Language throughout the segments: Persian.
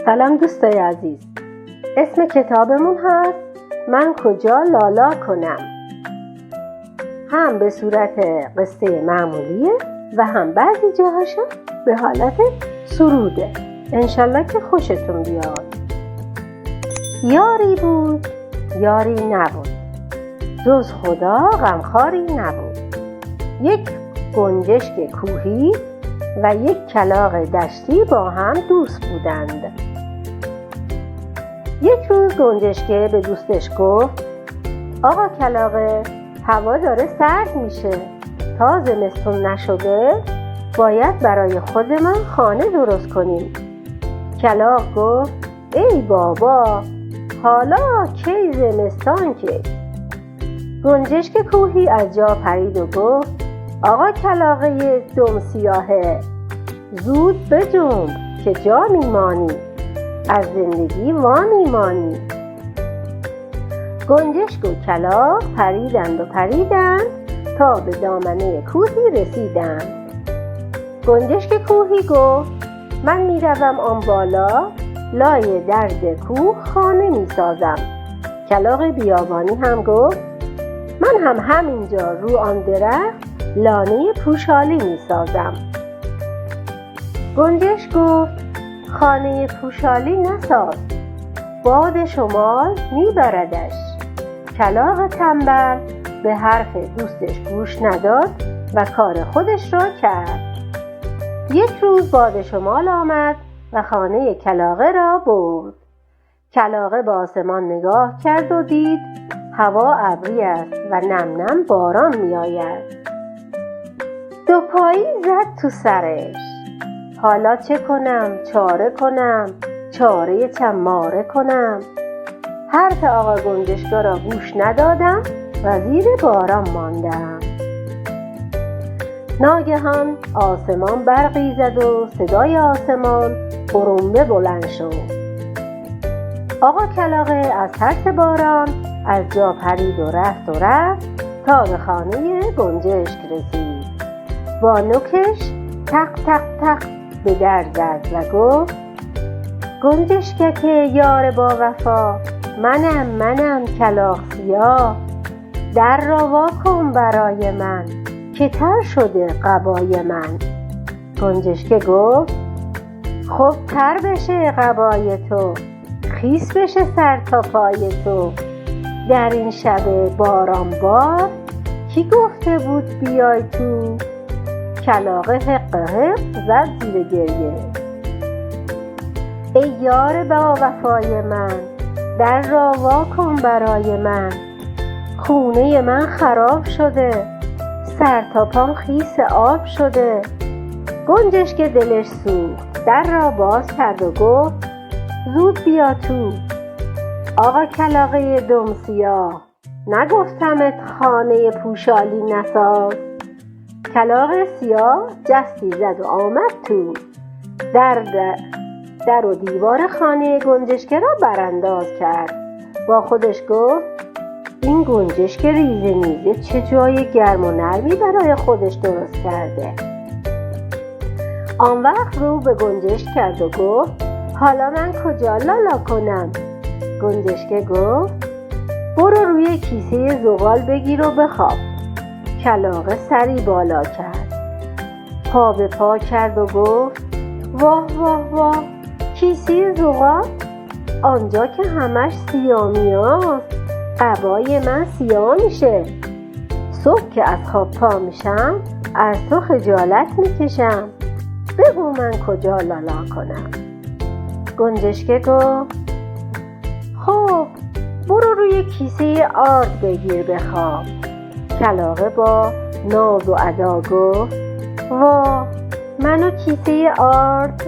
سلام دوستای عزیز. اسم کتابمون هست من کجا لالا کنم. هم به صورت قصه معمولیه و هم بعضی جاهاشو به حالت سروده. انشالله که خوشتون بیاد. یاری بود یاری نبود، جز خدا غمخواری نبود. یک گنجشک کوهی و یک کلاغ دشتی با هم دوست بودند. یک روز گنجشکه به دوستش گفت آقا کلاغه، هوا داره سرد میشه، تا زمستون نشده باید برای خودمان خانه درست کنیم. کلاغ گفت ای بابا، حالا کی زمستان که؟ گنجشک کوهی از جا پرید و گفت آقا کلاغه دم سیاهه، زود بجنب که جا میمانی، از زندگی وا میمانی. گنجشک و کلاغ پریدند تا به دامنه کوهی رسیدند. گنجشک کوهی گفت من میروم آن بالا، لای درد کوه خانه میسازم. کلاغ بیابانی هم گفت من هم همینجا رو آن درخت لانه پوشالی میسازم. گنجشک گفت خانه پوشالی نساز، باد شمال میبردش. کلاغ تنبل به حرف دوستش گوش نداد و کار خودش را کرد. یک روز باد شمال آمد و خانه کلاغه را برد. کلاغه به آسمان نگاه کرد و دید هوا ابری است و نم نم باران می آید. دو پایی زد تو سرش، حالا چه کنم؟ چاره کنم، چاره چماره کنم. حرف آقا گنجشکا را گوش ندادم و زیر باران ماندم. ناگهان آسمان برقی زد و صدای آسمان غرنبه بلند شد. آقا کلاغه از ترس باران از جا پرید و رفت تا به خانه گنجشک رسید. با نوکش تق تق تق به در زد و گفت گنجشکک یار با وفا، منم کلاغ سیاه، در را وا کن برای من که تر شده قبای من. گنجشک گفت خب تر بشه قبای تو، خیس بشه سر تا پای تو. در این شب بارانبار کی گفته بود بیای تو؟ کلاغ حق حق زد زیر گریه. ای یار با وفای من، در را وا کن برای من. خونه من خراب شده، سر تا پام خیس آب شده. گنجشک دلش سوخت، در را باز کرد و گفت زود بیا تو. آقا کلاغه دم سیاه، نگفتمت خانه پوشالی نساز؟ کلاغ سیاه جستی زد و آمد تو. در و دیوار خانه گنجشک را برانداز کرد. با خودش گفت این گنجشک ریزه نیزه چه جای گرم و نرمی برای خودش درست کرده. آن وقت رو به گنجشک کرد و گفت حالا من کجا لالا کنم؟ گنجشک گفت برو روی کیسه زغال بگیر و بخواب. کلاغ سری بالا کرد، پا به پا کرد و گفت واه واه واه، کیسه زغال؟ آنجا که همش سیامیاست، قبای من سیاه میشه. صبح که از خواب پا میشم از تو خجالت میکشم. بگو من کجا لالا کنم؟ گنجشک گفت خب برو روی کیسه آرد بگیر بخواب. کلاغه با ناز و ادا گفت وا، منو کیسه آرد؟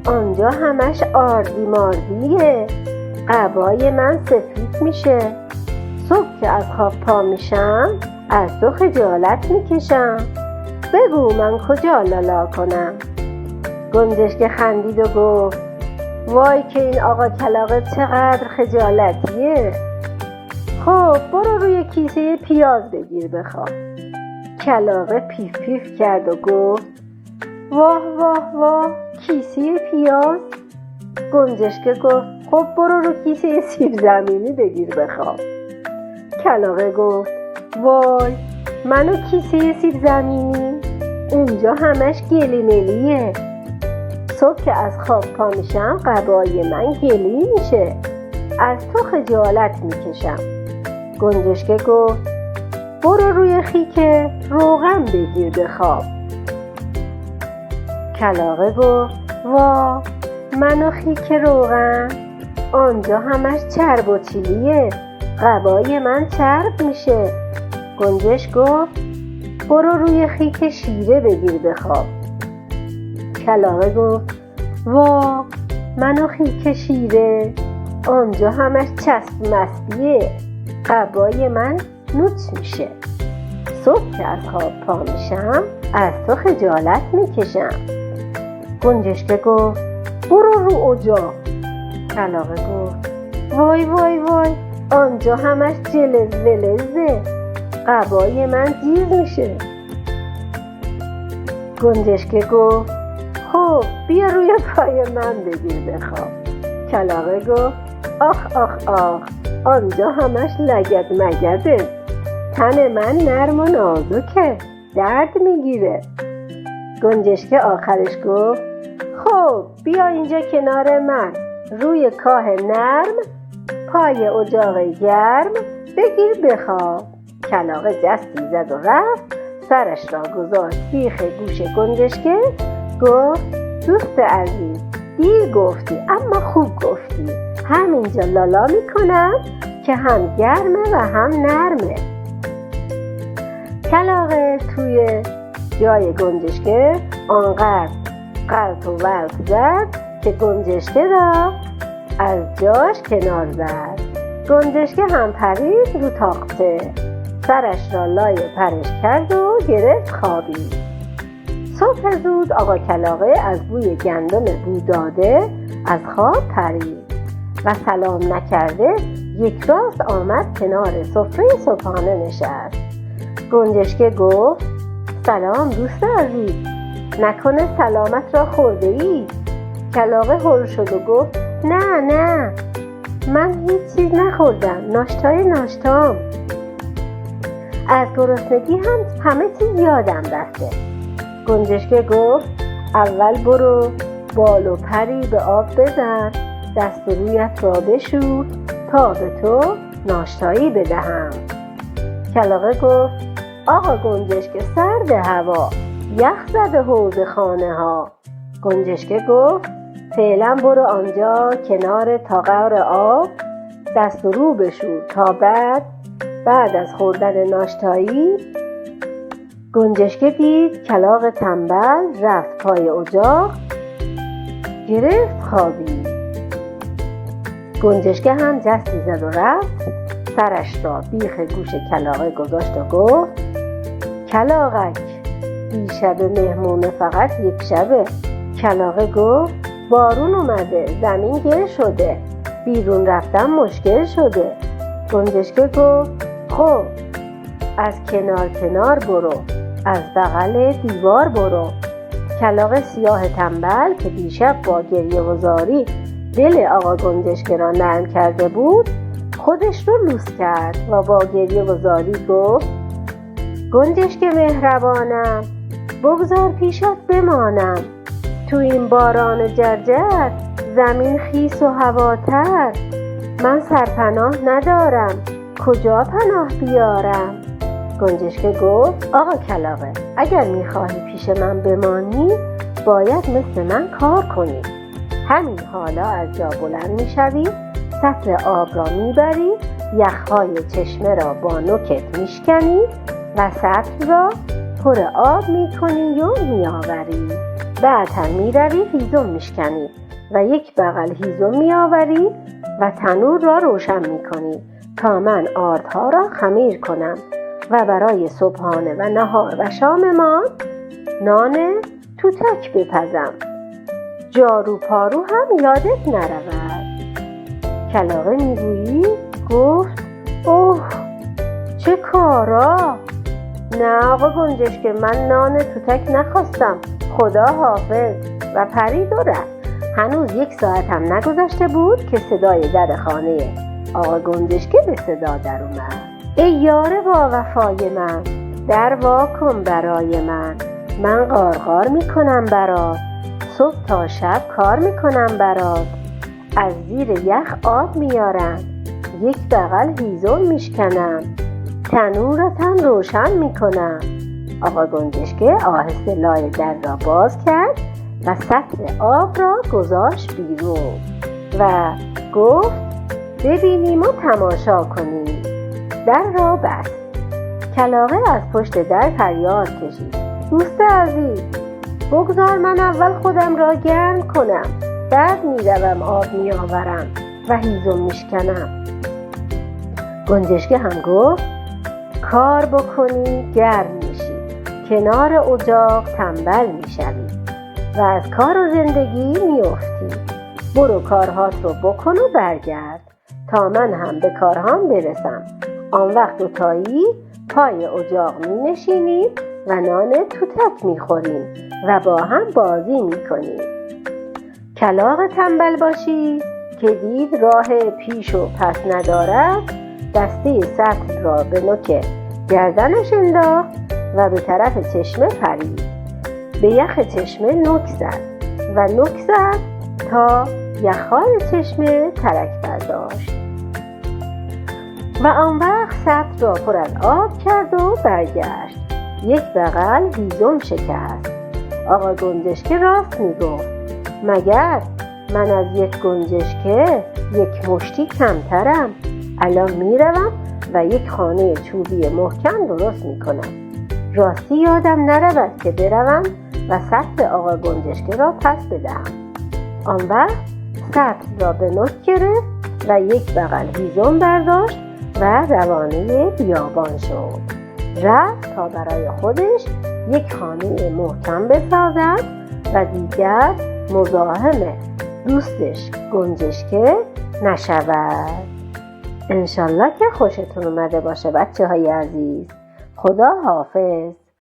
آنجا همش آردی ماردیه، قبای من سفید میشه. صبح که از خواب پا میشم از تو خجالت میکشم. بگو من کجا لالا کنم؟ گنجشک خندید و گفت وای که این آقا کلاغه چقدر خجالتیه. خب برو روی کیسه پیاز بگیر بخواب. کلاغه پیف پیف کرد و گفت واه واه واه، کیسه پیاز؟ گنجشکه گفت خب برو رو کیسه سیب زمینی بگیر بخواب. کلاغه گفت وای منو کیسه سیب زمینی؟ اونجا همش گلی ملیه. صبح که از خواب پا میشم قبای من گلی میشه. از تو خجالت میکشم. گنجشکه گفت برو روی خیک روغن بگیر بخواب. کلاغه گفت وا منو خیک روغن؟ آنجا همش چرب و چیلیه. قبای من چرب میشه. گنجش گفت برو روی خیک شیره بگیر بخواب. کلاغه گفت وا منو خیک شیره؟ آنجا همش چسب مسبیه. قبای من نوچ میشه. صبح که از خواب پا میشم از تو خجالت میکشم. گنجشکه گفت برو رو اجاق. کلاغه گفت وای وای وای آنجا همش جلز ولزه. قبای من جیز میشه. گنجشکه گفت خب بیا روی پای من بگیر بخواب. کلاغه گفت آخ آخ آخ آنجا همش لگد مگده. تن من نرم و نازکه درد میگیره. گنجشکه آخرش گفت خب بیا اینجا کنار من روی کاه نرم پای اجاق گرم بگیر بخواب. کلاغه جستی زد و رفت. سرش را گذاشت بیخ گوش گنجشکه. گفت دوست عزیز دیر گفتی اما خوب گفتی. همینجا لالا میکنم که هم گرمه و هم نرمه. کلاغه توی جای گنجشکه آنقدر غلط و ولط زد که گنجشکه را از جاش کنار زد. گنجشکه هم پرید رو تاقچه. سرش را لای پرش کرد و گرفت خوابید. صبح زود آقا کلاغه از بوی گندم بو داده از خواب پرید و سلام نکرده یک راست آمد کنار سفره صبحانه نشست. گنجشکه گفت سلام دوست عزیز نکنه سلامت را خورده ای؟ کلاغه هل شد و گفت نه نه من هیچ چیز نخوردم. ناشتام. از گرسنگی هم همه چیز یادم رفته. گنجشکه گفت اول برو بال و پری به آب بزن. دست و رویت را بشور تا به تو ناشتایی بدهم. کلاغه گفت آقا گنجشکه سرد هوا یخ زده حوض خانه ها. گنجشکه گفت فعلا برو آنجا کنار تاقر آب دست و رو بشور تا بعد از خوردن ناشتایی. گنجشکه دید کلاغ تنبل رفت پای اجاق گرفت خوابید. گنجشکه هم جستی زد و رفت. سرش را بیخ گوش کلاغه گذاشت و گفت کلاغک دیشب مهمونه فقط یک شبه. کلاغه گفت بارون اومده زمین گل شده بیرون رفتن مشکل شده. گنجشکه گفت خب از کنار برو از بغل دیوار برو. کلاغ سیاه تنبل که دیشب با گریه و زاری دل آقا گنجشکه را نرم کرده بود خودش رو لوس کرد و با گریه و زاری گفت گنجشکه مهربانم بگذار پیشت بمانم. تو این باران جرجر زمین خیس و هواتر. من سرپناه ندارم کجا پناه بیارم. گنجشکه گفت آقا کلاغه اگر میخواهی پیش من بمانی باید مثل من کار کنی. همین حالا از جا بلند میشوی سطل آب را میبری یخهای چشمه را با نوکت میشکنی و سطل را پر آب میکنی و میآوری. بعد هم میروی هیزم میشکنی و یک بغل هیزم میآوری و تنور را روشن میکنی تا من آردها را خمیر کنم و برای صبحانه و نهار و شاممان نان توتک بپزم. جارو پارو هم یادت نرود. کلاغه میگویی؟ گفت اوه چه کارا. نه آقا گنجشکه من نان توتک نخواستم خدا حافظ و پرید و رفت. هنوز 1 ساعت هم نگذشته بود که صدای در خانه آقا گنجشکه به صدا در اومد. ای یار با وفای من، در وا کن برای من غارغار میکنم برات، صبح تا شب کار میکنم برات، از زیر یخ آب میارم، 1 بغل هیزم میشکنم، تنورتم روشن میکنم. آقا گنجشکه آهسته لای در را باز کرد و سطل آب را گذاشت بیرون و گفت ببینیم و تماشا کنیم. در را بست. کلاغه از پشت در فریاد کشید دوست عزیز، بگذار من اول خودم را گرم کنم، بعد میروم آب میآورم و هیزم میشکنم. گنجشکه هم گفت کار بکنی گرم میشی، کنار اجاق تنبل میشوی و از کار و زندگی میافتی. برو کارهات رو بکن و برگرد تا من هم به کارهام برسم. آن وقت دوتایی پای اجاق می نشینیم و نان توتک می خوریم و با هم بازی می کنیم. کلاغ تنبل باشی که دید راه پیش و پس ندارد، دسته سطل را به نوک گردنش انداخت و به طرف چشمه پرید. به یخ چشمه نوک زد و نوک زد تا یخهای چشمه ترک برداشت و آن وقت سطل را پر از آب کرد و برگشت. 1 بغل هیزم شکست. آقا گنجشکه راست میگفت، مگر من از 1 گنجشکه 1 مشتی کمترم؟ الان میروم و 1 خانه چوبی محکم درست میکنم. راستی یادم نرود که بروم و سطل آقا گنجشکه را پس بدهم. آن وقت سطل را به نوک گرفت و 1 بغل هیزم برداشت و روانه بیابان شد. رفت تا برای خودش 1 خانه محکم بسازد و دیگر مزاحم دوستش گنجشکه نشود. انشالله که خوشتون اومده باشه بچه های عزیز. خدا حافظ.